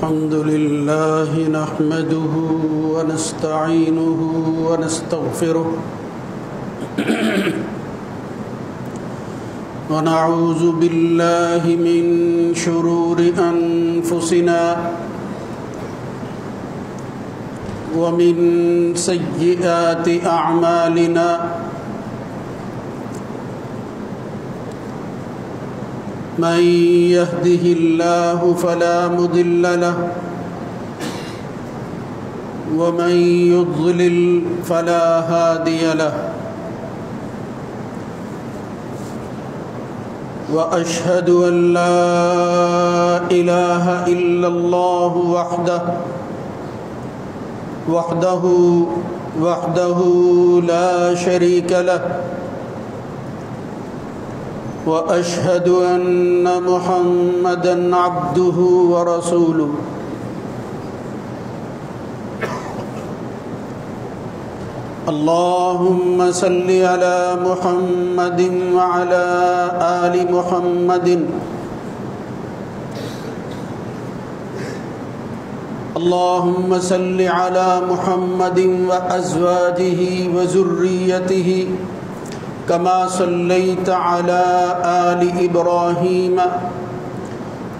الحمد لله نحمده ونستعينه ونستغفره ونعوذ بالله من شرور أنفسنا ومن سيئات أعمالنا من يهده الله فلا مضل له ومن يضلل فلا هادي له وأشهد أن لا إله إلا الله وحده لا شريك له وأشهد أن محمدًا عبده ورسوله اللهم صل على محمد وعلى آل محمد اللهم صل على محمد وأزواجه وذريته كما صليت على آل إبراهيم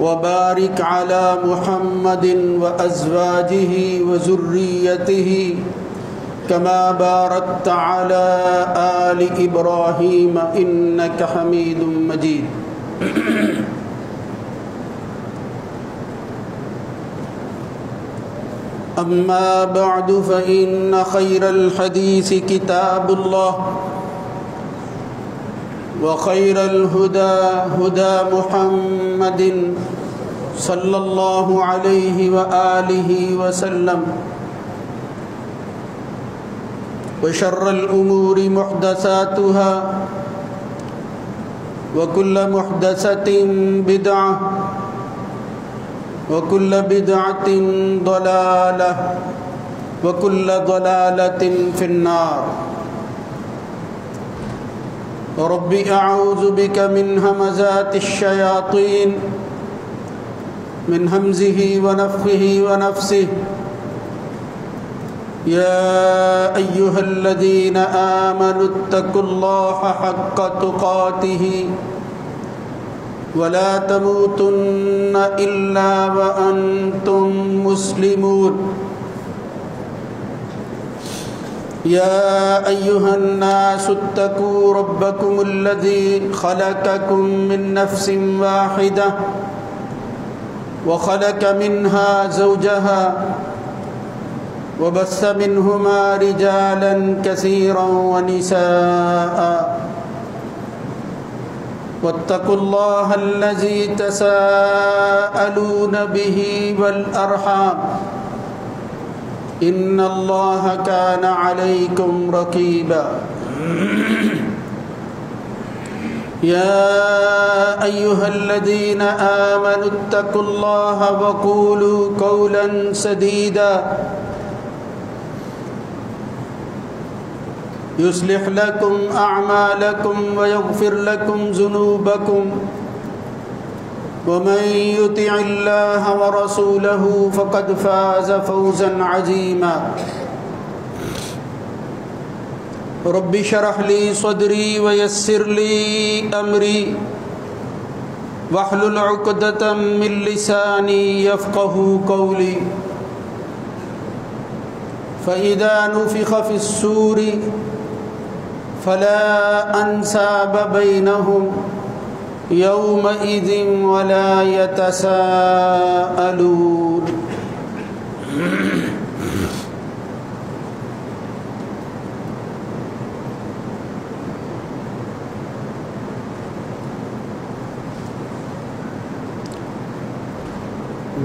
وبارك على محمد وأزواجه وذريته كما باركت على آل إبراهيم إنك حميد مجيد أما بعد فإن خير الحديث كتاب الله وخير الهدى هدى محمد صلى الله عليه وآله وسلم وشر الأمور محدثاتها وكل محدثة بدعة وكل بدعة ضلالة وكل ضلالة في النار رب أعوذ بك من همزات الشياطين من همزه ونفخه ونفسه يا أيها الذين آمنوا اتقوا الله حق تقاته ولا تموتن إلا وأنتم مسلمون يا أيها الناس اتقوا ربكم الذي خلقكم من نفس واحدة وخلق منها زوجها وبث منهما رجالا كثيرا ونساء واتقوا الله الذي تساءلون به والأرحام إن الله كان عليكم رقيبا يا أيها الذين آمنوا اتقوا الله وقولوا قولا سديدا يصلح لكم أعمالكم ويغفر لكم ذنوبكم ومن يطع الله ورسوله فقد فاز فوزا عظيما رب اشرح لي صدري ويسر لي أمري واحلل عقدة من لساني يفقهوا قولي فإذا نفخ في الصور فلا أنساب بينهم يومئذ ولا يتساءلون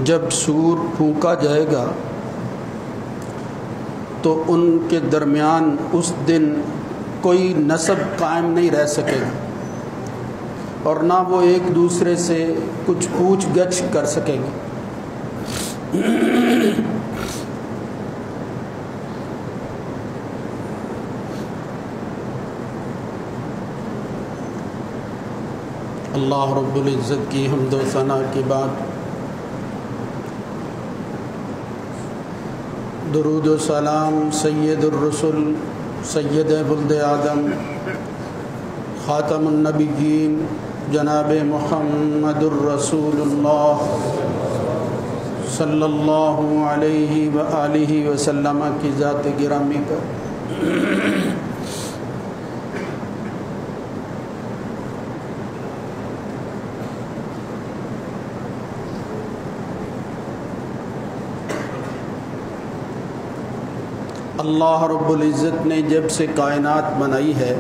جب سور پھونکا جائے گا تو ان کے درمیان اس دن کوئی نسب قائم نہیں رہ سکے گا اور نہ وہ ایک دوسرے سے کچھ پوچھ گچھ کر سکیں گے اللہ رب العزت کی حمد و ثنا کے بعد درود و سلام سید الرسل سید ولد آدم خاتم النبیین جناب محمد الرسول اللہ صلی اللہ علیہ وآلہ وسلم کی ذات گرامی پر اللہ رب العزت نے جب سے کائنات بنائی ہے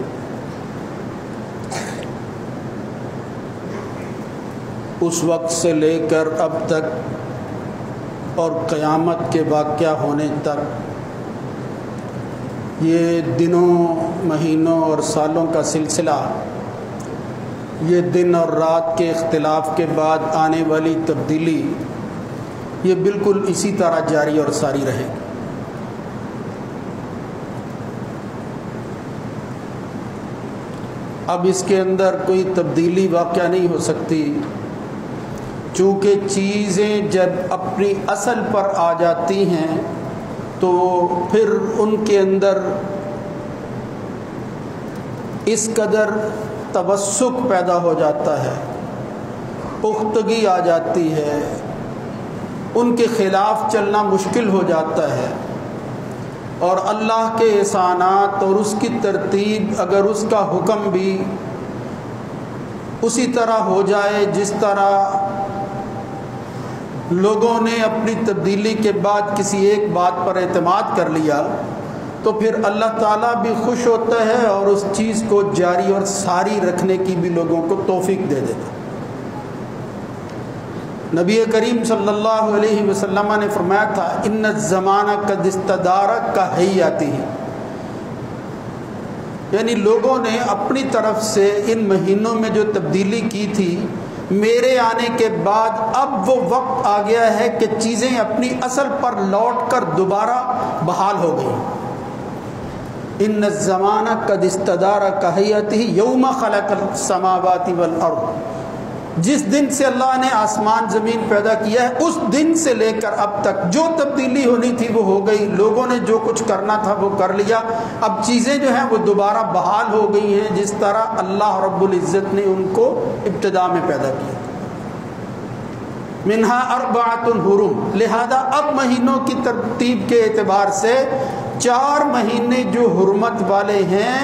اس وقت سے لے کر اب تک اور قیامت کے واقعہ ہونے تک یہ دنوں مہینوں اور سالوں کا سلسلہ، یہ دن اور رات کے اختلاف کے بعد آنے والی تبدیلی، یہ بالکل اسی طرح جاری اور ساری رہے گی۔ اب اس کے اندر کوئی تبدیلی واقع نہیں ہو سکتی، چونکہ چیزیں جب اپنی اصل پر آ جاتی ہیں تو پھر ان کے اندر اس قدر توسق پیدا ہو جاتا ہے، پختگی آ جاتی ہے، ان کے خلاف چلنا مشکل ہو جاتا ہے، اور اللہ کے احسانات اور اس کی ترتیب اگر اس کا حکم بھی اسی طرح ہو جائے جس طرح لوگوں نے اپنی تبدیلی کے بعد کسی ایک بات پر اعتماد کر لیا تو پھر اللہ تعالیٰ بھی خوش ہوتا ہے اور اس چیز کو جاری اور ساری رکھنے کی بھی لوگوں کو توفیق دے دیتا ہے۔ نبی کریم صلی اللہ علیہ وسلم نے فرمایا تھا ان الزمان قد استدار کہیاتی، یعنی لوگوں نے اپنی طرف سے ان مہینوں میں جو تبدیلی کی تھی، میرے آنے کے بعد اب وہ وقت آ گیا ہے کہ چیزیں اپنی اصل پر لوٹ کر دوبارہ بحال ہو گئی۔ ان الزمان قد استدار کہیاتی یوم خلق السماوات والارض، جس دن سے اللہ نے آسمان زمین پیدا کیا ہے اس دن سے لے کر اب تک جو تبدیلی ہونی تھی وہ ہو گئی، لوگوں نے جو کچھ کرنا تھا وہ کر لیا، اب چیزیں جو ہیں وہ دوبارہ بحال ہو گئی ہیں جس طرح اللہ رب العزت نے ان کو ابتدا میں پیدا کیا۔ منہا اربعۃ حرم، لہذا اب مہینوں کی ترتیب کے اعتبار سے 4 مہینے جو حرمت والے ہیں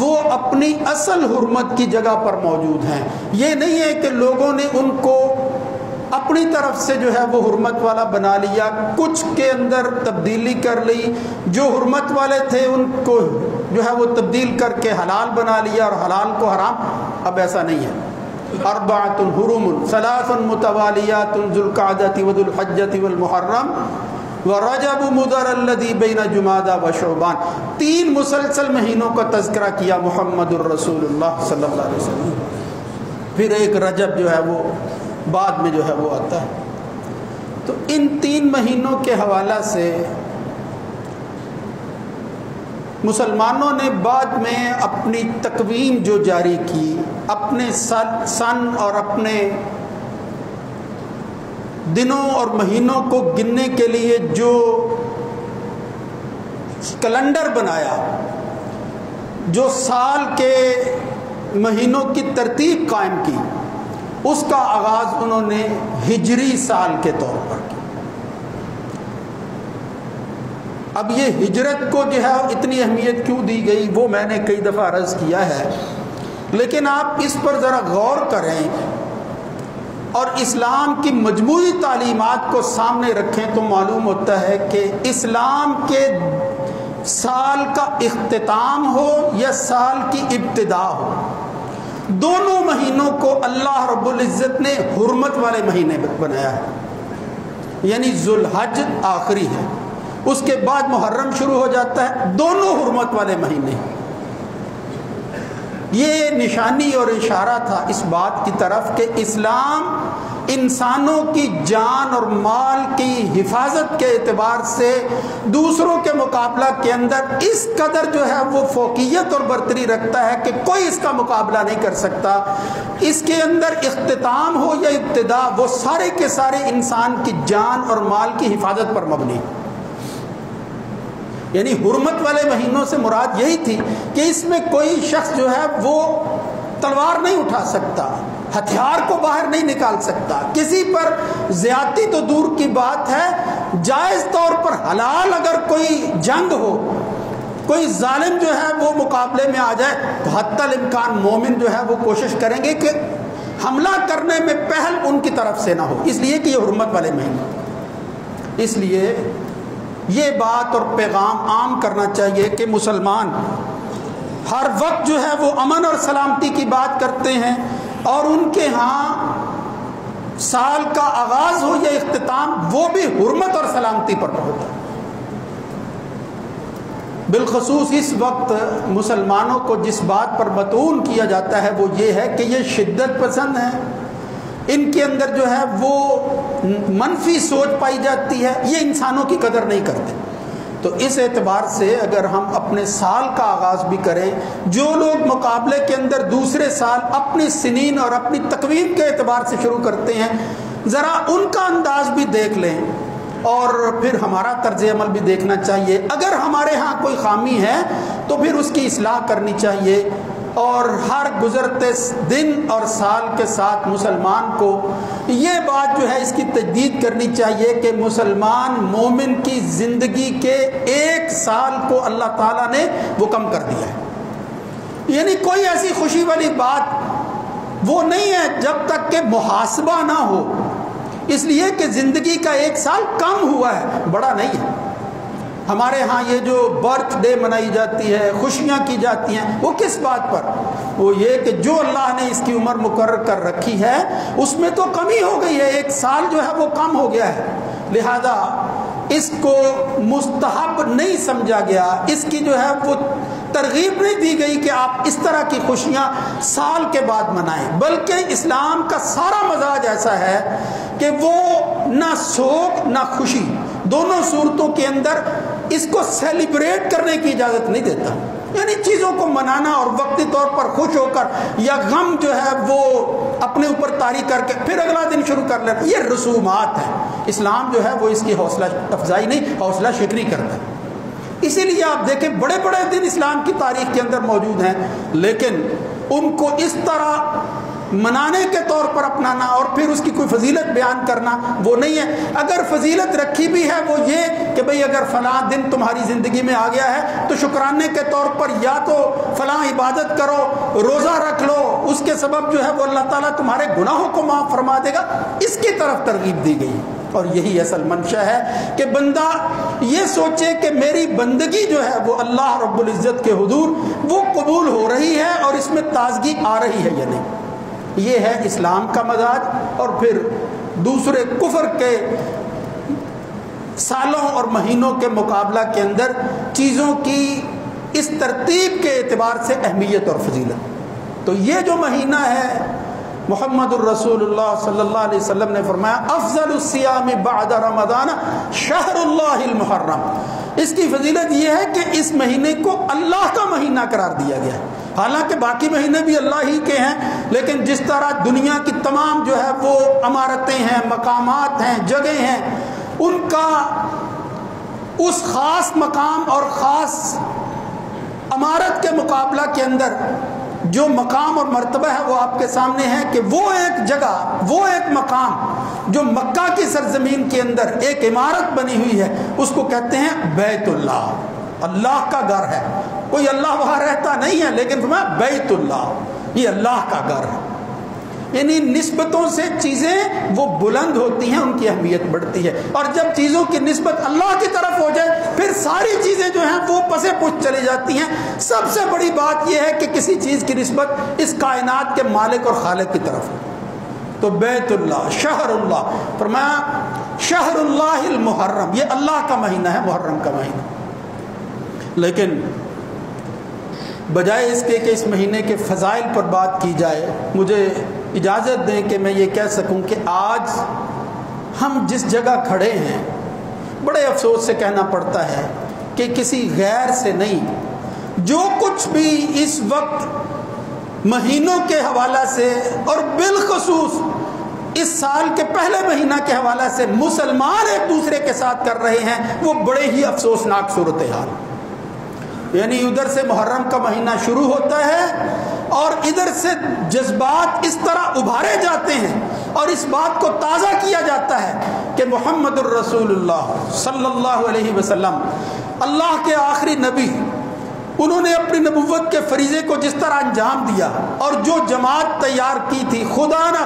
وہ اپنی اصل حرمت کی جگہ پر موجود ہیں۔ یہ نہیں ہے کہ لوگوں نے ان کو اپنی طرف سے جو ہے وہ حرمت والا بنا لیا، کچھ کے اندر تبدیلی کر لی، جو حرمت والے تھے ان کو جو ہے وہ تبدیل کر کے حلال بنا لیا اور حلال کو حرام۔ اب ایسا نہیں ہے۔ اربعۃ حرم ثلاث متوالیات ذو القعدۃ وذو الحجۃ والمحرم ورجب مضر الذی بین جمادی و شعبان، 3 مسلسل مہینوں کا تذکرہ کیا محمد الرسول اللہ صلی اللہ علیہ وسلم، پھر ایک رجب جو ہے وہ بعد میں جو ہے وہ آتا ہے۔ تو ان 3 مہینوں کے حوالہ سے مسلمانوں نے بعد میں اپنی تقویم جو جاری کی، اپنے سن اور اپنے دنوں اور مہینوں کو گننے کے لیے جو کیلنڈر بنایا، جو سال کے مہینوں کی ترتیب قائم کی، اس کا آغاز انہوں نے ہجری سال کے طور پر کیا۔ اب یہ ہجرت کو جو ہے اتنی اہمیت کیوں دی گئی وہ میں نے کئی دفعہ عرض کیا ہے، لیکن آپ اس پر ذرا غور کریں اور اسلام کی مجموعی تعلیمات کو سامنے رکھیں تو معلوم ہوتا ہے کہ اسلام کے سال کا اختتام ہو یا سال کی ابتدا ہو، دونوں مہینوں کو اللہ رب العزت نے حرمت والے مہینے بنایا ہے، یعنی ذو الحج آخری ہے، اس کے بعد محرم شروع ہو جاتا ہے، دونوں حرمت والے مہینے۔ یہ نشانی اور اشارہ تھا اس بات کی طرف کہ اسلام انسانوں کی جان اور مال کی حفاظت کے اعتبار سے دوسروں کے مقابلہ کے اندر اس قدر جو ہے وہ فوقیت اور برتری رکھتا ہے کہ کوئی اس کا مقابلہ نہیں کر سکتا۔ اس کے اندر اختتام ہو یا ابتدا، وہ سارے کے سارے انسان کی جان اور مال کی حفاظت پر مبنی۔ یعنی حرمت والے مہینوں سے مراد یہی تھی کہ اس میں کوئی شخص جو ہے وہ تلوار نہیں اٹھا سکتا، ہتھیار کو باہر نہیں نکال سکتا، کسی پر زیادتی تو دور کی بات ہے، جائز طور پر حلال اگر کوئی جنگ ہو، کوئی ظالم جو ہے وہ مقابلے میں آ جائے تو حتی الامکان مومن جو ہے وہ کوشش کریں گے کہ حملہ کرنے میں پہل ان کی طرف سے نہ ہو، اس لیے کہ یہ حرمت والے مہینے۔ اس لیے یہ بات اور پیغام عام کرنا چاہیے کہ مسلمان ہر وقت جو ہے وہ امن اور سلامتی کی بات کرتے ہیں، اور ان کے ہاں سال کا آغاز ہو یا اختتام وہ بھی حرمت اور سلامتی پر ہوتا ہے۔ بالخصوص اس وقت مسلمانوں کو جس بات پر متعون کیا جاتا ہے وہ یہ ہے کہ یہ شدت پسند ہیں، ان کے اندر جو ہے وہ منفی سوچ پائی جاتی ہے، یہ انسانوں کی قدر نہیں کرتے۔ تو اس اعتبار سے اگر ہم اپنے سال کا آغاز بھی کریں، جو لوگ مقابلے کے اندر دوسرے سال اپنی سنین اور اپنی تقویم کے اعتبار سے شروع کرتے ہیں، ذرا ان کا انداز بھی دیکھ لیں اور پھر ہمارا طرز عمل بھی دیکھنا چاہیے۔ اگر ہمارے ہاں کوئی خامی ہے تو پھر اس کی اصلاح کرنی چاہیے، اور ہر گزرتے دن اور سال کے ساتھ مسلمان کو یہ بات جو ہے اس کی تجدید کرنی چاہیے کہ مسلمان مومن کی زندگی کے ایک سال کو اللہ تعالیٰ نے وہ کم کر دیا ہے۔ یعنی کوئی ایسی خوشی والی بات وہ نہیں ہے جب تک کہ محاسبہ نہ ہو، اس لیے کہ زندگی کا ایک سال کم ہوا ہے، بڑا نہیں ہے۔ ہمارے ہاں یہ جو برتھ ڈے منائی جاتی ہے، خوشیاں کی جاتی ہیں، وہ کس بات پر؟ وہ یہ کہ جو اللہ نے اس کی عمر مقرر کر رکھی ہے اس میں تو کمی ہو گئی ہے، ایک سال جو ہے وہ کم ہو گیا ہے، لہذا اس کو مستحب نہیں سمجھا گیا، اس کی جو ہے وہ ترغیب نہیں دی گئی کہ آپ اس طرح کی خوشیاں سال کے بعد منائیں، بلکہ اسلام کا سارا مزاج ایسا ہے کہ وہ نہ سوگ نہ خوشی، دونوں صورتوں کے اندر اس کو سیلیبریٹ کرنے کی اجازت نہیں دیتا، یعنی چیزوں کو منانا اور وقتی طور پر خوش ہو کر یا غم جو ہے وہ اپنے اوپر طاری کر کے پھر اگلا دن شروع کر لینا، یہ رسومات ہیں۔ اسلام جو ہے وہ اس کی حوصلہ افزائی نہیں، حوصلہ شکنی کرتا ہے۔ اسی لیے آپ دیکھیں بڑے بڑے دن اسلام کی تاریخ کے اندر موجود ہیں، لیکن ان کو اس طرح منانے کے طور پر اپنانا اور پھر اس کی کوئی فضیلت بیان کرنا وہ نہیں ہے۔ اگر فضیلت رکھی بھی ہے وہ یہ کہ بھئی اگر فلاں دن تمہاری زندگی میں آ گیا ہے تو شکرانے کے طور پر یا تو فلاں عبادت کرو، روزہ رکھ لو، اس کے سبب جو ہے وہ اللہ تعالیٰ تمہارے گناہوں کو معاف فرما دے گا، اس کی طرف ترغیب دی گئی۔ اور یہی اصل منشا ہے کہ بندہ یہ سوچے کہ میری بندگی جو ہے وہ اللہ رب العزت کے حضور وہ قبول ہو رہی ہے اور اس میں تازگی آ رہی ہے یا نہیں۔ یہ ہے اسلام کا مزاج۔ اور پھر دوسرے کفر کے سالوں اور مہینوں کے مقابلہ کے اندر چیزوں کی اس ترتیب کے اعتبار سے اہمیت اور فضیلت۔ تو یہ جو مہینہ ہے محمد الرسول اللہ صلی اللہ علیہ وسلم نے فرمایا افضل الصیام بعد رمضان شہر اللہ المحرم، اس کی فضیلت یہ ہے کہ اس مہینے کو اللہ کا مہینہ قرار دیا گیا ہے، حالانکہ باقی مہینے بھی اللہ ہی کے ہیں، لیکن جس طرح دنیا کی تمام جو ہے وہ عمارتیں ہیں، مقامات ہیں، جگہیں ہیں، ان کا اس خاص مقام اور خاص عمارت کے مقابلہ کے اندر جو مقام اور مرتبہ ہے وہ آپ کے سامنے ہے کہ وہ ایک جگہ، وہ ایک مقام جو مکہ کی سرزمین کے اندر ایک عمارت بنی ہوئی ہے، اس کو کہتے ہیں بیت اللہ، اللہ کا گھر ہے، کوئی اللہ وہاں رہتا نہیں ہے، لیکن فرمایا بیت اللہ، یہ اللہ کا گھر ہے۔ یعنی نسبتوں سے چیزیں وہ بلند ہوتی ہیں، ان کی اہمیت بڑھتی ہے، اور جب چیزوں کی نسبت اللہ کی طرف ہو جائے پھر ساری چیزیں جو ہیں وہ پسے پش چلی جاتی ہیں۔ سب سے بڑی بات یہ ہے کہ کسی چیز کی نسبت اس کائنات کے مالک اور خالق کی طرف ہو۔ تو بیت اللہ، شہر اللہ، فرمایا شہر اللہ المحرم، یہ اللہ کا مہینہ ہے، محرم کا مہینہ۔ لیکن بجائے اس کے کہ اس مہینے کے فضائل پر بات کی جائے، مجھے اجازت دیں کہ میں یہ کہہ سکوں کہ آج ہم جس جگہ کھڑے ہیں بڑے افسوس سے کہنا پڑتا ہے کہ کسی غیر سے نہیں، جو کچھ بھی اس وقت مہینوں کے حوالہ سے اور بالخصوص اس سال کے پہلے مہینہ کے حوالے سے مسلمان ایک دوسرے کے ساتھ کر رہے ہیں، وہ بڑے ہی افسوسناک صورتحال. یعنی ادھر سے محرم کا مہینہ شروع ہوتا ہے اور ادھر سے جذبات اس طرح ابھارے جاتے ہیں اور اس بات کو تازہ کیا جاتا ہے کہ محمد الرسول اللہ صلی اللہ علیہ وسلم اللہ کے آخری نبی، انہوں نے اپنی نبوت کے فریضے کو جس طرح انجام دیا اور جو جماعت تیار کی تھی، خدا نہ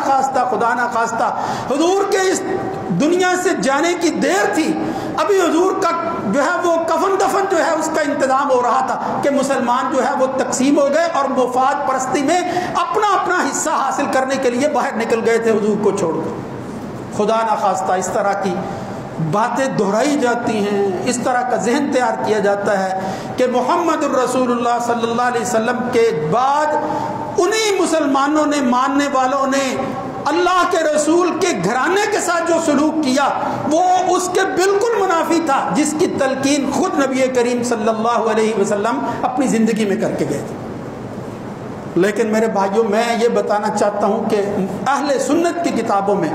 خواستہ حضور کے اس دنیا سے جانے کی دیر تھی، ابھی حضور کا جو ہے وہ کفن دفن جو ہے اس کا انتظام ہو رہا تھا کہ مسلمان جو ہے وہ تقسیم ہو گئے اور مفاد پرستی میں اپنا اپنا حصہ حاصل کرنے کے لیے باہر نکل گئے تھے حضور کو چھوڑ کر. خدا نہ خواستہ اس طرح کی باتیں دہرائی جاتی ہیں، اس طرح کا ذہن تیار کیا جاتا ہے کہ محمد الرسول اللہ صلی اللہ علیہ وسلم کے بعد انہی مسلمانوں نے، ماننے والوں نے اللہ کے رسول کے گھرانے کے ساتھ جو سلوک کیا وہ اس کے بالکل منافی تھا جس کی تلقین خود نبی کریم صلی اللہ علیہ وسلم اپنی زندگی میں کر کے گئے تھے. لیکن میرے بھائیوں، میں یہ بتانا چاہتا ہوں کہ اہل سنت کی کتابوں میں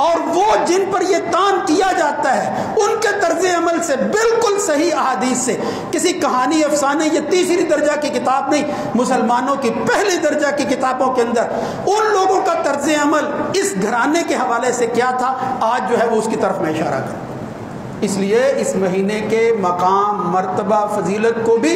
اور وہ جن پر یہ تان کیا جاتا ہے ان کے طرز عمل سے بالکل صحیح احادیث سے، کسی کہانی افسانے یہ تیسری درجہ کی کتاب نہیں، مسلمانوں کی پہلی درجہ کی کتابوں کے اندر ان لوگوں کا طرز عمل اس گھرانے کے حوالے سے کیا تھا، آج جو ہے وہ اس کی طرف میں اشارہ کروں. اس لیے اس مہینے کے مقام، مرتبہ، فضیلت کو بھی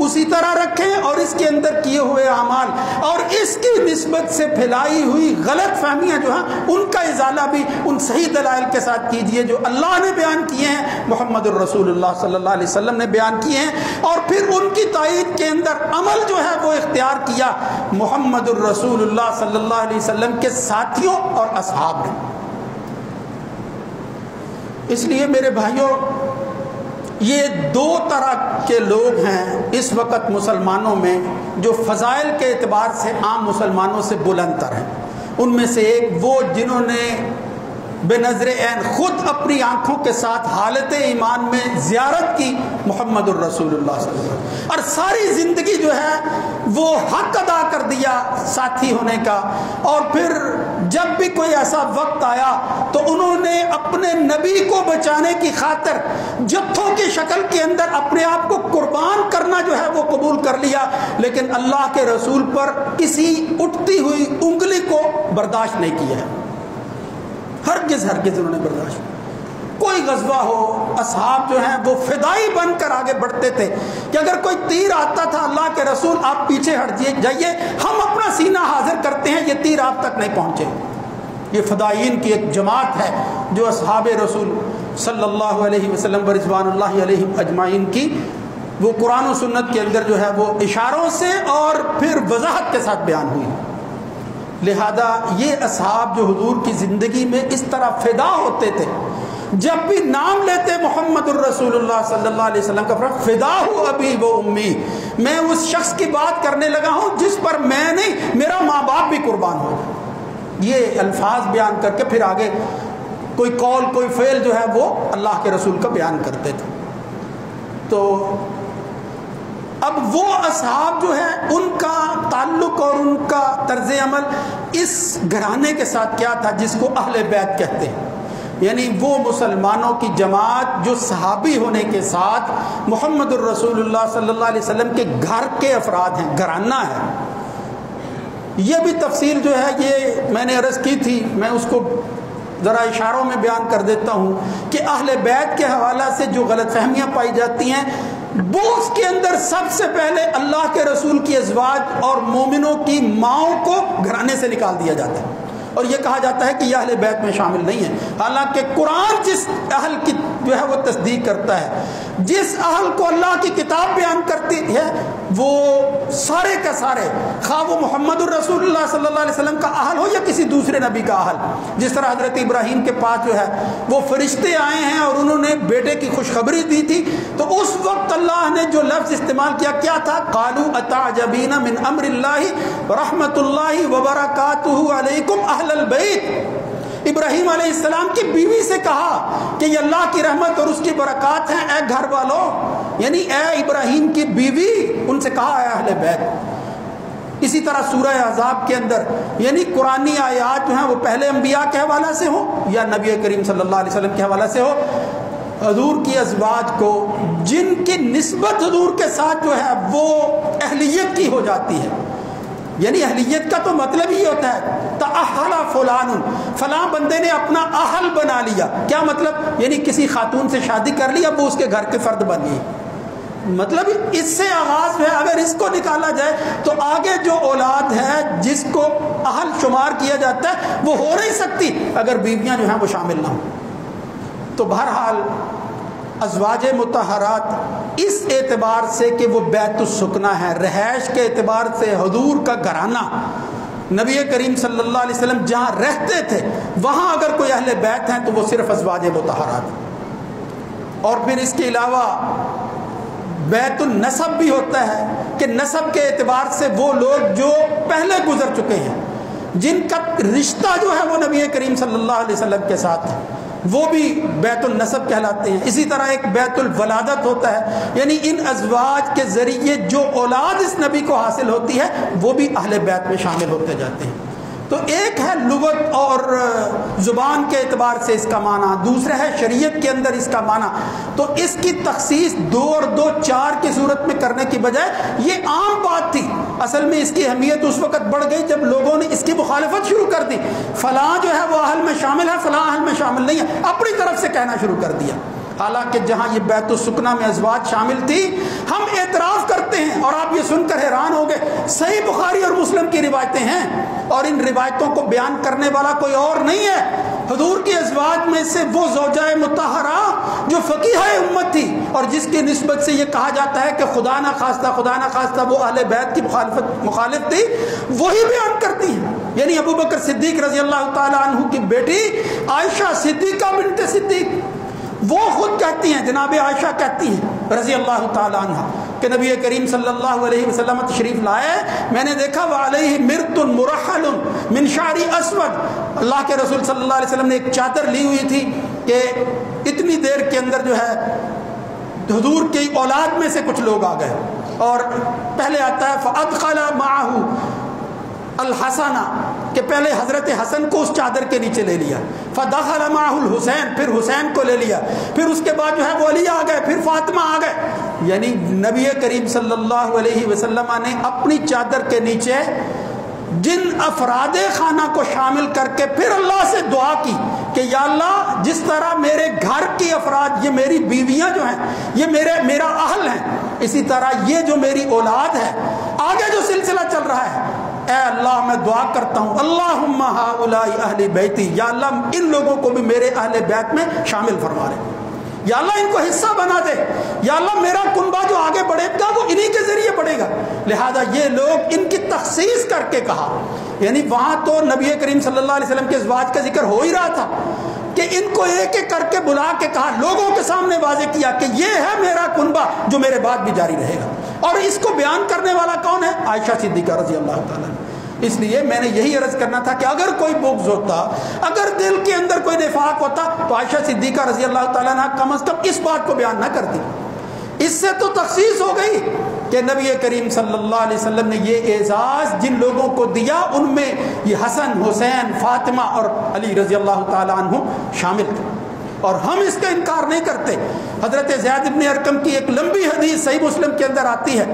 اسی طرح رکھیں اور اس کے اندر کیے ہوئے اعمال اور اس کی نسبت سے پھیلائی ہوئی غلط فہمیاں جو ہیں ان کا ازالہ بھی ان صحیح دلائل کے ساتھ کیجئے جو اللہ نے بیان کیے ہیں، محمد الرسول اللہ صلی اللہ علیہ وسلم نے بیان کیے ہیں، اور پھر ان کی تائید کے اندر عمل جو ہے وہ اختیار کیا محمد الرسول اللہ صلی اللہ علیہ وسلم کے ساتھیوں اور اصحاب نے. اس لیے میرے بھائیوں، یہ دو طرح کے لوگ ہیں اس وقت مسلمانوں میں جو فضائل کے اعتبار سے عام مسلمانوں سے بلند تر ہیں. ان میں سے ایک وہ جنہوں نے بے نظر عین خود اپنی آنکھوں کے ساتھ حالت ایمان میں زیارت کی محمد الرسول اللہ صلی اللہ علیہ وسلم اور ساری زندگی جو ہے وہ حق ادا کر دیا ساتھی ہونے کا، اور پھر جب بھی کوئی ایسا وقت آیا تو انہوں نے اپنے نبی کو بچانے کی خاطر جتھوں کی شکل کے اندر اپنے آپ کو قربان کرنا جو ہے وہ قبول کر لیا، لیکن اللہ کے رسول پر کسی اٹھتی ہوئی انگلی کو برداشت نہیں کیا ہے. ہرگز انہوں نے برداشت نہیں. کوئی غزوہ ہو، اصحاب جو ہیں وہ فدائی بن کر آگے بڑھتے تھے کہ اگر کوئی تیر آتا تھا اللہ کے رسول آپ پیچھے ہٹ جائیے، ہم اپنا سینہ حاضر کرتے ہیں، یہ تیر آپ تک نہیں پہنچے. یہ فدائین کی ایک جماعت ہے جو اصحاب رسول صلی اللہ علیہ وسلم رضوان اللہ علیہم اجمعین کی وہ قرآن و سنت کے اندر جو ہے وہ اشاروں سے اور پھر وضاحت کے ساتھ بیان ہوئی. لہذا یہ اصحاب جو حضور کی زندگی میں اس طرح فدا ہوتے تھے، جب بھی نام لیتے محمد الرسول اللہ صلی اللہ علیہ وسلم کا فدا ہو ابھی وہ امی، میں اس شخص کی بات کرنے لگا ہوں جس پر میں نہیں میرا ماں باپ بھی قربان ہو. یہ الفاظ بیان کر کے پھر آگے کوئی قول کوئی فعل جو ہے وہ اللہ کے رسول کا بیان کرتے تھے. تو اب وہ اصحاب جو ہے ان کا تعلق اور ان کا طرز عمل اس گھرانے کے ساتھ کیا تھا جس کو اہل بیت کہتے ہیں، یعنی وہ مسلمانوں کی جماعت جو صحابی ہونے کے ساتھ محمد الرسول اللہ صلی اللہ علیہ وسلم کے گھر کے افراد ہیں، گھرانہ ہے. یہ بھی تفصیل جو ہے یہ میں نے عرض کی تھی، میں اس کو ذرا اشاروں میں بیان کر دیتا ہوں کہ اہل بیت کے حوالہ سے جو غلط فہمیاں پائی جاتی ہیں وہ اس کے اندر سب سے پہلے اللہ کے رسول کی ازواج اور مومنوں کی ماؤں کو گھرانے سے نکال دیا جاتا ہے اور یہ کہا جاتا ہے کہ یہ اہل بیت میں شامل نہیں ہے. حالانکہ قرآن جس اہل کی جو ہے وہ تصدیق کرتا ہے، جس اہل کو اللہ کی کتاب بیان کرتی ہے وہ سارے کا سارے، خواہ وہ محمد الرسول اللہ صلی اللہ علیہ وسلم کا اہل ہو یا کسی دوسرے نبی کا اہل. جس طرح حضرت ابراہیم کے پاس جو ہے وہ فرشتے آئے ہیں اور انہوں نے بیٹے کی خوشخبری دی تھی، تو اس وقت اللہ نے جو لفظ استعمال کیا تھا، قالوا اتعجبین من امر اللہ رحمت اللہ وبرکاتہ علیکم اہل البیت. ابراہیم علیہ السلام کی بیوی سے کہا کہ یہ اللہ کی رحمت اور اس کی برکات ہیں اے گھر والوں، یعنی اے ابراہیم کی بیوی، ان سے کہا اے اہل بیت. اسی طرح سورہ احزاب کے اندر یعنی قرآنی آیات جو ہیں وہ پہلے انبیاء کے حوالہ سے ہوں یا نبی کریم صلی اللہ علیہ وسلم کے حوالہ سے ہو، حضور کی ازواج کو جن کی نسبت حضور کے ساتھ جو ہے وہ اہلیت کی ہو جاتی ہے، یعنی اہلیت کا تو مطلب ہی ہوتا ہے تأہل فلان، فلاں بندے نے اپنا اہل بنا لیا. کیا مطلب؟ یعنی کسی خاتون سے شادی کر لی، اب وہ اس کے گھر کے فرد بن گئی. مطلب اس سے آغاز ہے. اگر اس کو نکالا جائے تو آگے جو اولاد ہے جس کو اہل شمار کیا جاتا ہے وہ ہو نہیں سکتی اگر بیویاں جو ہیں وہ شامل نہ ہوں. تو بہرحال ازواج مطہرات اس اعتبار سے کہ وہ بیت السکنہ ہے، رہائش کے اعتبار سے حضور کا گھرانہ، نبی کریم صلی اللہ علیہ وسلم جہاں رہتے تھے وہاں اگر کوئی اہل بیت ہیں تو وہ صرف ازواج مطہرات. اور پھر اس کے علاوہ بیت النسب بھی ہوتا ہے کہ نسب کے اعتبار سے وہ لوگ جو پہلے گزر چکے ہیں، جن کا رشتہ جو ہے وہ نبی کریم صلی اللہ علیہ وسلم کے ساتھ ہے، وہ بھی بیت النسب کہلاتے ہیں. اسی طرح ایک بیت الولادت ہوتا ہے، یعنی ان ازواج کے ذریعے جو اولاد اس نبی کو حاصل ہوتی ہے وہ بھی اہل بیت میں شامل ہوتے جاتے ہیں. تو ایک ہے لغت اور زبان کے اعتبار سے اس کا معنی، دوسرا ہے شریعت کے اندر اس کا معنی. تو اس کی تخصیص 2 اور 2 4 کی صورت میں کرنے کی بجائے یہ عام بات تھی. اصل میں اس کی اہمیت اس وقت بڑھ گئی جب لوگوں نے اس کی مخالفت شروع کر دی. فلاں جو ہے وہ اہل میں شامل ہے، فلاں اہل میں شامل نہیں ہے، اپنی طرف سے کہنا شروع کر دیا. حالانکہ جہاں یہ بیت السکنہ میں ازواج شامل تھی، ہم اعتراف کرتے ہیں اور آپ یہ سن کر حیران ہو گئے، صحیح بخاری اور مسلم کی روایتیں ہیں اور ان روایتوں کو بیان کرنے والا کوئی اور نہیں ہے. حضور کی ازواج میں سے وہ زوجہ مطہرہ جو فقیہ امت تھی اور جس کی نسبت سے یہ کہا جاتا ہے کہ خدا نہ خواستہ وہ اہل بیت کی مخالف تھی، وہی بیان کرتی ہیں. یعنی ابو بکر صدیق رضی اللہ تعالی عنہ کی بیٹی عائشہ صدیقہ بنت صدیق وہ خود کہتی ہیں، جناب عائشہ کہتی ہیں رضی اللہ تعالی عنہ کہ نبی کریم صلی اللہ علیہ وسلم تشریف لائے، میں نے دیکھا وعلیہ مرط مرحل من شعر اسود. اللہ کے رسول صلی اللہ علیہ وسلم نے ایک چادر لی ہوئی تھی کہ اتنی دیر کے اندر جو ہے حضور کی اولاد میں سے کچھ لوگ آ گئے. اور پہلے آتا ہے فادخل معه الحسن کہ پہلے حضرت حسن کو اس چادر کے نیچے لے لیا، فدخل معه الحسین پھر حسین کو لے لیا، پھر اس کے بعد جو ہے وہ علی آ گئے، پھر فاطمہ آ گئے. یعنی نبی کریم صلی اللہ علیہ وسلم نے اپنی چادر کے نیچے جن افراد خانہ کو شامل کر کے پھر اللہ سے دعا کی کہ یا اللہ جس طرح میرے گھر کی افراد، یہ میری بیویاں جو ہیں یہ میرا اہل ہیں، اسی طرح یہ جو میری اولاد ہے آگے جو سلسلہ چل رہا ہے، اے اللہ میں دعا کرتا ہوں اللہم ہؤلاء اہل بیتی، یا اللہ ان لوگوں کو بھی میرے اہل بیت میں شامل فرما لے، یا اللہ ان کو حصہ بنا دے، یا اللہ میرا کنبہ جو آگے بڑھے گا وہ انہی کے ذریعے بڑھے گا. لہذا یہ لوگ ان کی تخصیص کر کے کہا، یعنی وہاں تو نبی کریم صلی اللہ علیہ وسلم کے ازواج کا ذکر ہو ہی رہا تھا کہ ان کو ایک ایک کر کے بلا کے کہا، لوگوں کے سامنے واضح کیا کہ یہ ہے میرا کنبہ جو میرے بعد بھی جاری رہے گا. اور اس کو بیان کرنے والا کون ہے؟ عائشہ صدیقہ رضی اللہ تعالیٰ. اس لیے میں نے یہی عرض کرنا تھا کہ اگر کوئی بغض ہوتا، اگر دل کے اندر کوئی نفاق ہوتا تو عائشہ صدیقہ رضی اللہ تعالیٰ عنہ کم از کم اس بات کو بیان نہ کرتی. اس سے تو تخصیص ہو گئی کہ نبی کریم صلی اللہ علیہ وسلم نے یہ اعزاز جن لوگوں کو دیا ان میں یہ حسن، حسین، فاطمہ اور علی رضی اللہ تعالیٰ عنہ شامل تھے، اور ہم اس کا انکار نہیں کرتے. حضرت زید بن ارقم کی ایک لمبی حدیث صحیح مسلم کے اندر آتی ہے،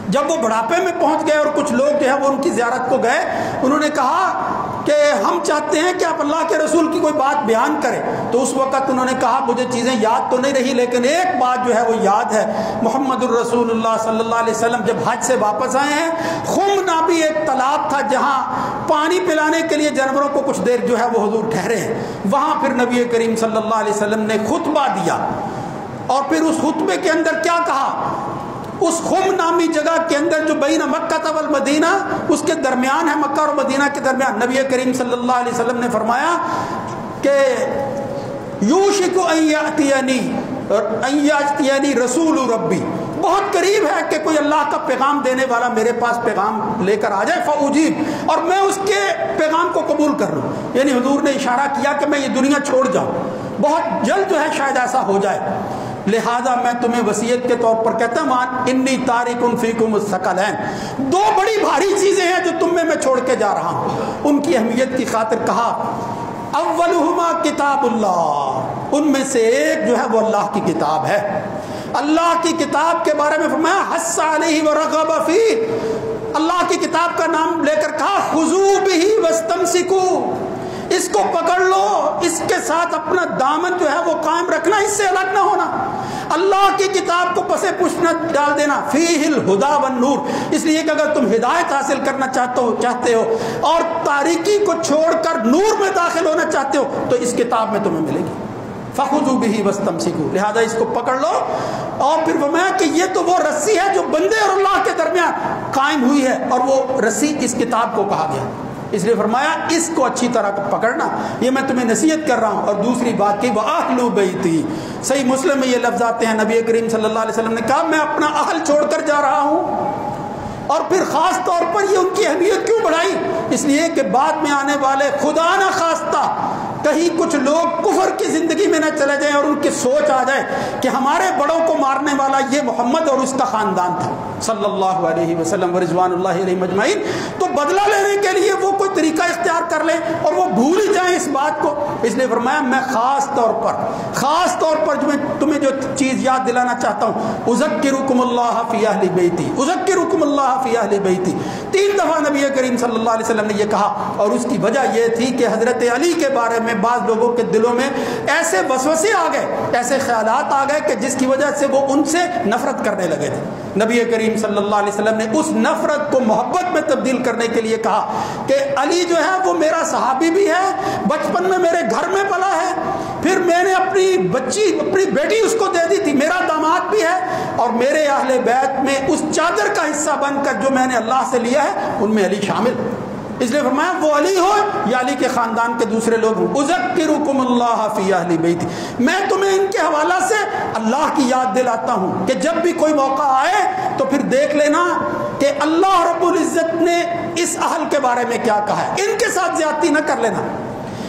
جب وہ بڑھاپے میں پہنچ گئے اور کچھ لوگ جو ہے وہ ان کی زیارت کو گئے، انہوں نے کہا کہ ہم چاہتے ہیں کہ آپ اللہ کے رسول کی کوئی بات بیان کریں. تو اس وقت انہوں نے کہا مجھے چیزیں یاد تو نہیں رہی لیکن ایک بات جو ہے وہ یاد ہے، محمد الرسول اللہ صلی اللہ علیہ وسلم جب حج سے واپس آئے ہیں، خم نامی ایک تالاب تھا جہاں پانی پلانے کے لیے جانوروں کو کچھ دیر جو ہے وہ حضور ٹھہرے ہیں، وہاں پھر نبی کریم صلی اللہ علیہ وسلم نے خطبہ دیا. اور پھر اس خطبے کے اندر کیا کہا؟ اس خم نامی جگہ کے اندر جو بین مکہ والمدینہ، اس کے درمیان ہے، مکہ اور مدینہ کے درمیان، نبی کریم صلی اللہ علیہ وسلم نے فرمایا کہ یوشک ان یاتینی رسول ربی، بہت قریب ہے کہ کوئی اللہ کا پیغام دینے والا میرے پاس پیغام لے کر آ جائے، فاجیب، اور میں اس کے پیغام کو قبول کر لوں. یعنی حضور نے اشارہ کیا کہ میں یہ دنیا چھوڑ جاؤں، بہت جلد جو ہے شاید ایسا ہو جائے. لہذا میں تمہیں وصیت کے طور پر کہتا ہوں انی تارک فیکم الثقلین، دو بڑی بھاری چیزیں ہیں جو تم میں چھوڑ کے جا رہا ہوں۔ ان کی اہمیت کی خاطر کہا اولہما کتاب اللہ، ان میں سے ایک جو ہے وہ اللہ کی کتاب ہے۔ اللہ کی کتاب کے بارے میں فرمایا حث علیہ ورغب فیہ، اللہ کی کتاب کا نام لے کر کہا خذوا بہ واستمسکوا، اس کو پکڑ لو، اس کے ساتھ اپنا دامن جو ہے وہ قائم رکھنا، اس سے الگ نہ ہونا۔ اللہ کی کتاب کو پسے پشت نہ ڈال دینا، فیہ الہدی والنور، اس لیے کہ اگر تم ہدایت حاصل کرنا چاہتے ہو اور تاریکی کو چھوڑ کر نور میں داخل ہونا چاہتے ہو تو اس کتاب میں تمہیں ملے گی۔ فخذوا بہ واستمسکوا، لہذا اس کو پکڑ لو۔ اور پھر فرمایا کہ یہ تو وہ رسی ہے جو بندے اور اللہ کے درمیان قائم ہوئی ہے، اور وہ رسی اس کتاب کو کہا گیا، اس لیے فرمایا اس کو اچھی طرح پکڑنا، یہ میں تمہیں نصیحت کر رہا ہوں۔ اور دوسری بات کی وَأَهْلُ بَيْتِي، صحیح مسلم میں یہ لفظ آتے ہیں، نبی کریم صلی اللہ علیہ وسلم نے کہا میں اپنا اہل چھوڑ کر جا رہا ہوں۔ اور پھر خاص طور پر یہ ان کی اہمیت کیوں بڑھائی؟ اس لیے کہ بعد میں آنے والے خدا نہ خواستہ کہیں کچھ لوگ کفر کی زندگی میں نہ چلے جائیں اور ان کی سوچ آ جائے کہ ہمارے بڑوں کو مارنے والا یہ محمد اور اس کا خاندان تھا صلی اللہ علیہ وسلم ورضوان اللہ علیہ مجمعین، تو بدلہ لینے کے لیے وہ کوئی طریقہ اختیار کر لیں اور وہ بھول ہی جائیں اس بات کو۔ اس لیے فرمایا میں خاص طور پر تمہیں جو چیز یاد دلانا چاہتا ہوں، اذکرکم اللہ فی اہل بیتی، اذکرکم اللہ فی اہل بیتی، 3 دفعہ نبی کریم صلی اللہ علیہ وسلم نے یہ کہا، اور اس کی وجہ یہ تھی کہ حضرت علی کے بارے میں بعض لوگوں کے دلوں میں ایسے وسوسے آ گئے، ایسے خیالات آ گئے کہ جس کی وجہ سے وہ ان سے نفرت کرنے لگے تھے۔ نبی کریم صلی اللہ علیہ وسلم نے اس نفرت کو محبت میں تبدیل کرنے کے لیے کہا کہ علی جو ہے وہ میرا صحابی بھی ہے، بچپن میں میرے گھر میں پلا ہے، پھر میں نے اپنی بیٹی اس کو دے دی تھی، میرا داماد بھی ہے، اور میرے اہل بیت میں اس چادر کا حصہ بن کر جو میں نے اللہ سے لیا ہے ان میں علی شامل۔ اس لیے فرمایا وہ علی ہو یا علی کے خاندان کے دوسرے لوگ ہوں، اذکرکم اللہ فی اہل بیتی، میں تمہیں ان کے حوالہ سے اللہ کی یاد دلاتا ہوں کہ جب بھی کوئی موقع آئے تو پھر دیکھ لینا کہ اللہ رب العزت نے اس اہل کے بارے میں کیا کہا ہے، ان کے ساتھ زیادتی نہ کر لینا،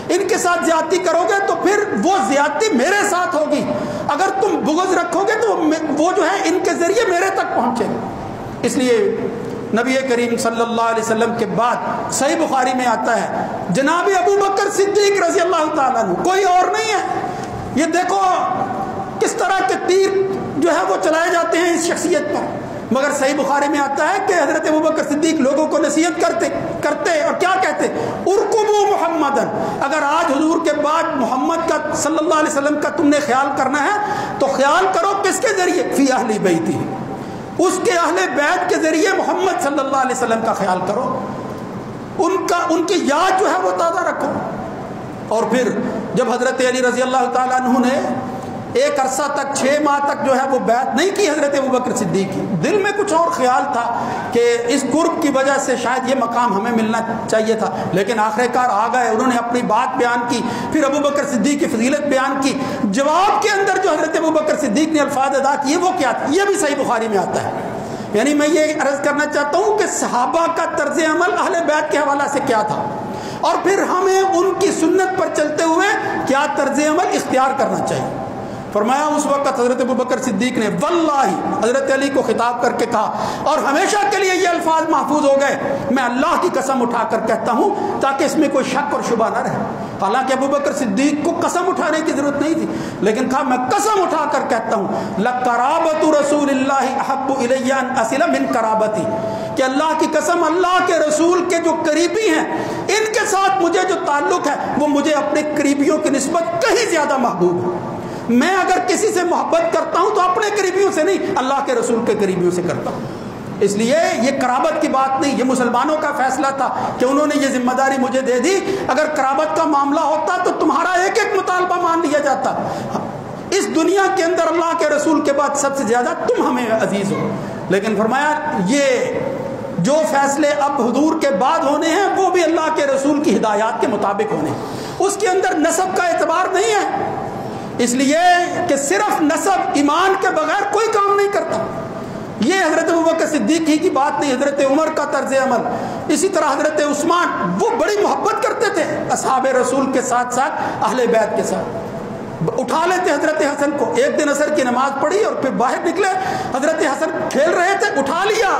ان کے ساتھ زیادتی کرو گے تو پھر وہ زیادتی میرے ساتھ ہوگی، اگر تم بغض رکھو گے تو وہ جو ہے ان کے ذریعے میرے تک پہنچے گا۔ اس لیے نبی کریم صلی اللہ علیہ وسلم کے بعد صحیح بخاری میں آتا ہے جناب ابو بکر صدیق رضی اللہ تعالیٰ عنہ، کوئی اور نہیں ہے۔ یہ دیکھو کس طرح کے تیر جو ہے وہ چلائے جاتے ہیں اس شخصیت پر، مگر صحیح بخاری میں آتا ہے کہ حضرت ابو بکر صدیق لوگوں کو نصیحت کرتے اور کیا کہتے، ارکبوا محمدن، اگر آج حضور کے بعد محمد کا صلی اللہ علیہ وسلم کا تم نے خیال کرنا ہے تو خیال کرو کس کے ذریعے، فی اہل بیتی، اس کے اہل بیت کے ذریعے محمد صلی اللہ علیہ وسلم کا خیال کرو، ان کی یاد جو ہے وہ تازہ رکھو۔ اور پھر جب حضرت علی رضی اللہ تعالیٰ عنہ نے ایک عرصہ تک 6 ماہ تک جو ہے وہ بیعت نہیں کی حضرت ابوبکر صدیق کی، دل میں کچھ اور خیال تھا کہ اس قرب کی وجہ سے شاید یہ مقام ہمیں ملنا چاہیے تھا، لیکن آخر کار آ گئے، انہوں نے اپنی بات بیان کی، پھر ابوبکر صدیق کی فضیلت بیان کی، جواب کے اندر جو حضرت ابوبکر صدیق نے الفاظ ادا کیے وہ کیا تھا، یہ بھی صحیح بخاری میں آتا ہے۔ یعنی میں یہ عرض کرنا چاہتا ہوں کہ صحابہ کا طرز عمل اہل بیت کے حوالہ سے کیا تھا، اور پھر ہمیں ان کی سنت پر چلتے ہوئے کیا طرز عمل اختیار کرنا چاہیے۔ فرمایا اس وقت حضرت ابوبکر صدیق نے واللہ، حضرت علی کو خطاب کر کے کہا، اور ہمیشہ کے لیے یہ الفاظ محفوظ ہو گئے، میں اللہ کی قسم اٹھا کر کہتا ہوں تاکہ اس میں کوئی شک اور شبہ نہ رہے۔ حالانکہ ابوبکر صدیق کو قسم اٹھانے کی ضرورت نہیں تھی، لیکن کہا میں قسم اٹھا کر کہتا ہوں لقرابۃ رسول اللہ احب الی ان اصل من قرابتی، کہ اللہ کی قسم اللہ کے رسول کے جو قریبی ہیں ان کے ساتھ مجھے جو تعلق ہے وہ مجھے اپنے قریبیوں کی نسبت کہیں زیادہ محبوب ہے۔ میں اگر کسی سے محبت کرتا ہوں تو اپنے قریبیوں سے نہیں، اللہ کے رسول کے قریبیوں سے کرتا ہوں۔ اس لیے یہ قرابت کی بات نہیں، یہ مسلمانوں کا فیصلہ تھا کہ انہوں نے یہ ذمہ داری مجھے دے دی، اگر قرابت کا معاملہ ہوتا تو تمہارا ایک ایک مطالبہ مان لیا جاتا۔ اس دنیا کے اندر اللہ کے رسول کے بعد سب سے زیادہ تم ہمیں عزیز ہو، لیکن فرمایا یہ جو فیصلے اب حضور کے بعد ہونے ہیں وہ بھی اللہ کے رسول کی ہدایات کے مطابق ہونے ہیں، اس کے اندر نسب کا اعتبار نہیں ہے، اس لیے کہ صرف نسب ایمان کے بغیر کوئی کام نہیں کرتا۔ یہ حضرت ابوبکر صدیق ہی کی بات نہیں، حضرت عمر کا طرز عمل، اسی طرح حضرت عثمان، وہ بڑی محبت کرتے تھے اصحاب رسول کے ساتھ ساتھ اہل بیت کے ساتھ۔ اٹھا لیتے حضرت حسن کو. ایک دن عصر کی نماز پڑھی اور پھر باہر نکلے, حضرت حسن کھیل رہے تھے, اٹھا لیا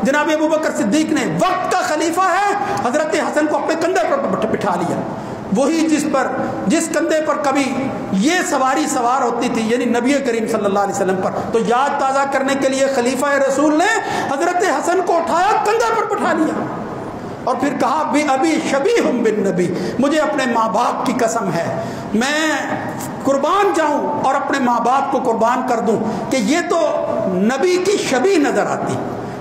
جناب ابوبکر صدیق نے, وقت کا خلیفہ ہے, حضرت حسن کو اپنے کندھے پر بٹھا لیا, وہی جس کندھے پر کبھی یہ سواری سوار ہوتی تھی, یعنی نبی کریم صلی اللہ علیہ وسلم پر. تو یاد تازہ کرنے کے لیے خلیفہ رسول نے حضرت حسن کو اٹھایا, کندھے پر بٹھا لیا اور پھر کہا بھی ابھی شبیہ بالنبی, مجھے اپنے ماں باپ کی قسم ہے میں قربان جاؤں اور اپنے ماں باپ کو قربان کر دوں کہ یہ تو نبی کی شبیہ نظر آتی,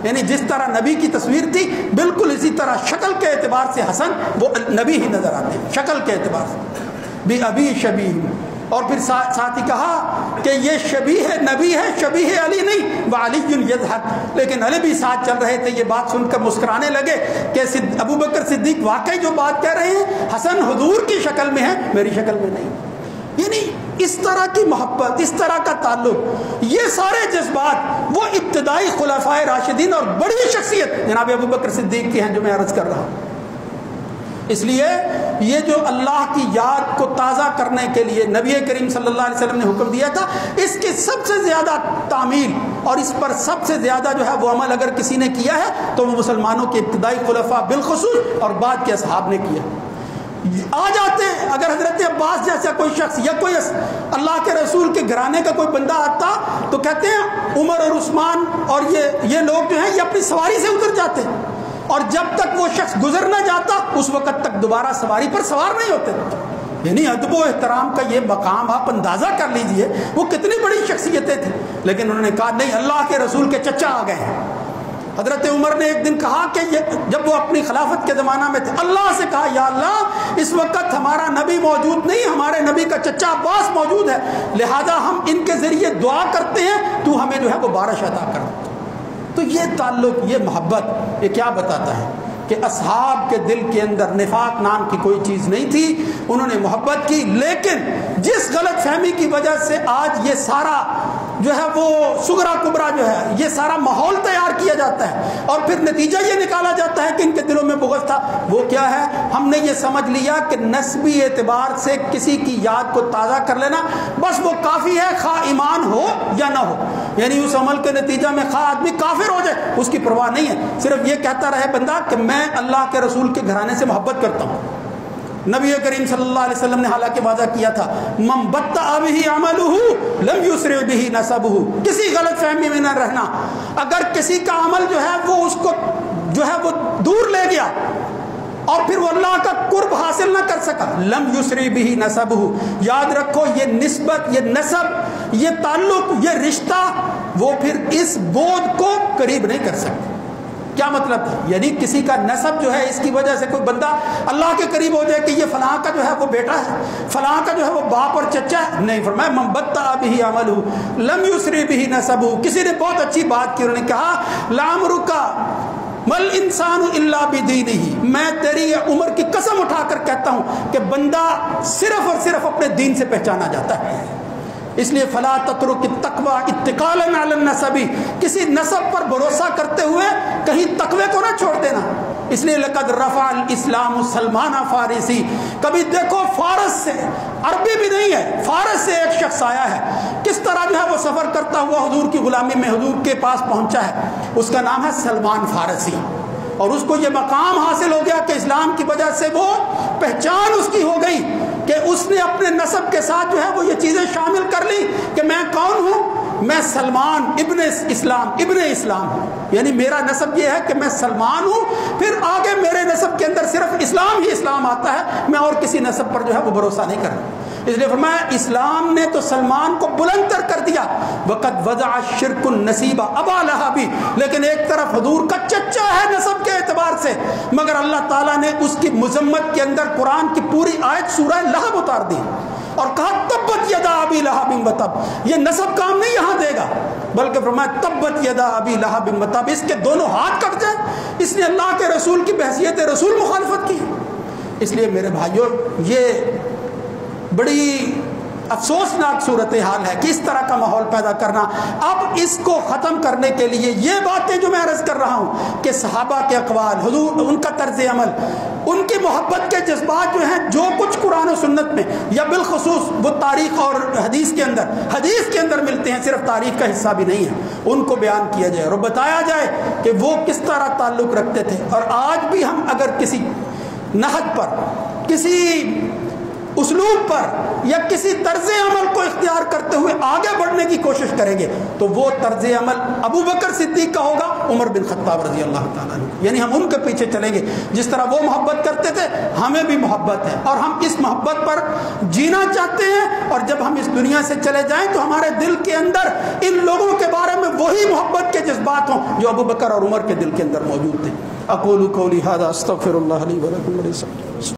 یعنی جس طرح نبی کی تصویر تھی بالکل اسی طرح شکل کے اعتبار سے حسن وہ نبی ہی نظر آتے, شکل کے اعتبار سے بھی ابھی شبیہ. اور پھر ساتھ ہی کہا کہ یہ شبیہ نبی ہے, شبیہ علی نہیں, وعلی یضحک. لیکن علی بھی ساتھ چل رہے تھے, یہ بات سن کر مسکرانے لگے کہ ابوبکر صدیق واقعی جو بات کہہ رہے ہیں حسن حضور کی شکل میں ہے, میری شکل میں نہیں. یعنی اس طرح کی محبت, اس طرح کا تعلق, یہ سارے جذبات وہ ابتدائی خلفائے راشدین اور بڑی شخصیت جناب ابوبکر صدیق کی ہیں جو میں عرض کر رہا ہوں. اس لیے یہ جو اللہ کی یاد کو تازہ کرنے کے لیے نبی کریم صلی اللہ علیہ وسلم نے حکم دیا تھا, اس کی سب سے زیادہ تعمیل اور اس پر سب سے زیادہ جو ہے وہ عمل اگر کسی نے کیا ہے تو وہ مسلمانوں کے ابتدائی خلفاء بالخصوص اور بعد کے اصحاب نے کیا. آ جاتے ہیں اگر حضرت عباس جیسا کوئی شخص یا کوئی اللہ کے رسول کے گھرانے کا کوئی بندہ آتا تو کہتے ہیں عمر اور عثمان اور یہ لوگ جو ہیں یہ اپنی سواری سے اتر جاتے, اور جب تک وہ شخص گزر نہ جاتا اس وقت تک دوبارہ سواری پر سوار نہیں ہوتے. یعنی ادب و احترام کا یہ مقام آپ اندازہ کر لیجئے وہ کتنی بڑی شخصیتیں تھیں. لیکن انہوں نے کہا نہیں, اللہ کے رسول کے چچا آ گئے ہیں. حضرت عمر نے ایک دن کہا کہ جب وہ اپنی خلافت کے زمانہ میں تھے, اللہ سے کہا یا اللہ اس وقت ہمارا نبی موجود نہیں, ہمارے نبی کا چچا عباس موجود ہے, لہذا ہم ان کے ذریعے دعا کرتے ہیں تو ہمیں جو ہے وہ بارش عطا کر. تو یہ تعلق, یہ محبت, یہ کیا بتاتا ہے کہ اصحاب کے دل کے اندر نفاق نام کی کوئی چیز نہیں تھی, انہوں نے محبت کی. لیکن جس غلط فہمی کی وجہ سے آج یہ سارا جو ہے وہ سغرا کبرا جو ہے یہ سارا ماحول تیار کیا جاتا ہے اور پھر نتیجہ یہ نکالا جاتا ہے کہ ان کے دلوں میں بغض تھا, وہ کیا ہے, ہم نے یہ سمجھ لیا کہ نسبی اعتبار سے کسی کی یاد کو تازہ کر لینا بس وہ کافی ہے, خواہ ایمان ہو یا نہ ہو. یعنی اس عمل کے نتیجہ میں خواہ آدمی کافر ہو جائے اس کی پرواہ نہیں ہے, صرف یہ کہتا رہے بندہ کہ میں اللہ کے رسول کے گھرانے سے محبت کرتا ہوں. نبی کریم صلی اللہ علیہ وسلم نے حالانکہ واضح کیا تھا من بطأ به عمله لم يسرع به نسبه, کسی غلط فہمی میں نہ رہنا. اگر کسی کا عمل جو ہے وہ اس کو جو ہے وہ دور لے گیا اور پھر وہ اللہ کا قرب حاصل نہ کر سکا, لم یسرع به نسبه, یاد رکھو یہ نسبت, یہ نسب, یہ تعلق, یہ رشتہ وہ پھر اس بود کو قریب نہیں کر سکتے. کیا مطلب ہے, یعنی کسی کا نسب جو ہے اس کی وجہ سے کوئی بندہ اللہ کے قریب ہو جائے کہ یہ فلاں کا جو ہے وہ بیٹا ہے, فلاں کا جو ہے وہ باپ اور چچا ہے, نہیں. فرمایا من بطأ به عمله لم يسرع به نسبه. کسی نے بہت اچھی بات کی, انہوں نے کہا لعمرک مل انسان الا بدینہ, میں تیری عمر کی قسم اٹھا کر کہتا ہوں کہ بندہ صرف اور صرف اپنے دین سے پہچانا جاتا ہے. اس لیے فلا تترک التقوی اتقالا علی النسب, کسی نسب پر بھروسہ کرتے ہوئے کہیں تقوی کو نہ چھوڑ دینا. اس لیے لقد رفع الاسلام سلمان فارسی, کبھی دیکھو فارس سے, عربی بھی نہیں ہے, فارس سے ایک شخص آیا ہے, کس طرح جو ہے وہ سفر کرتا ہوا حضور کی غلامی میں حضور کے پاس پہنچا ہے, اس کا نام ہے سلمان فارسی. اور اس کو یہ مقام حاصل ہو گیا کہ اسلام کی وجہ سے وہ پہچان اس کی ہو گئی کہ اس نے اپنے نسب کے ساتھ جو ہے وہ یہ چیزیں شامل کر لی کہ میں کون ہوں, میں سلمان ابن اسلام ہوں. یعنی میرا نسب یہ ہے کہ میں سلمان ہوں, پھر آگے میرے نسب کے اندر صرف اسلام ہی اسلام آتا ہے, میں اور کسی نسب پر جو ہے وہ بھروسہ نہیں کر رہا. اس لیے فرمایا اسلام نے تو سلمان کو بلند تر کر دیا, وقد وضع الشرک النصیب ابا لہب, لیکن ایک طرف حضور کا چچا ہے نسب کے اعتبار سے, مگر اللہ تعالیٰ نے اس کی مذمت کے اندر قرآن کی پوری آیت سورہ لہب اتار دی اور کہا تبت یدا ابی لہب وتب. یہ نسب کام نہیں یہاں دے گا, بلکہ فرمایا تبت یدا ابی لہب وتب, اس کے دونوں ہاتھ کٹ جائیں. اس نے اللہ کے رسول کی بحیثیت رسول مخالفت کی. اس لیے میرے بھائیوں یہ بڑی افسوسناک صورتحال ہے کہ اس طرح کا ماحول پیدا کرنا. اب اس کو ختم کرنے کے لیے یہ باتیں جو میں عرض کر رہا ہوں کہ صحابہ کے اقوال، حضور ان کا طرز عمل، ان کی محبت کے جذبات جو ہیں، جو کچھ قرآن و سنت میں یا بالخصوص وہ تاریخ اور حدیث کے اندر ملتے ہیں، صرف تاریخ کا حصہ بھی نہیں ہے، ان کو بیان کیا جائے اور بتایا جائے کہ وہ کس طرح تعلق رکھتے تھے. اور آج بھی ہم اگر کسی نہج پر، کسی اسلوب پر یا کسی طرز عمل کو اختیار کرتے ہوئے آگے بڑھنے کی کوشش کریں گے تو وہ طرز عمل ابو بکر صدیق کا ہوگا، عمر بن خطاب رضی اللہ تعالیٰ عنہ، یعنی ہم ان کے پیچھے چلیں گے. جس طرح وہ محبت کرتے تھے ہمیں بھی محبت ہے اور ہم اس محبت پر جینا چاہتے ہیں. اور جب ہم اس دنیا سے چلے جائیں تو ہمارے دل کے اندر ان لوگوں کے بارے میں وہی محبت کے جذبات ہوں جو ابو بکر اور عمر کے دل کے اندر موجود تھے. اقول قولی ھذا استغفر اللہ لی ولکم.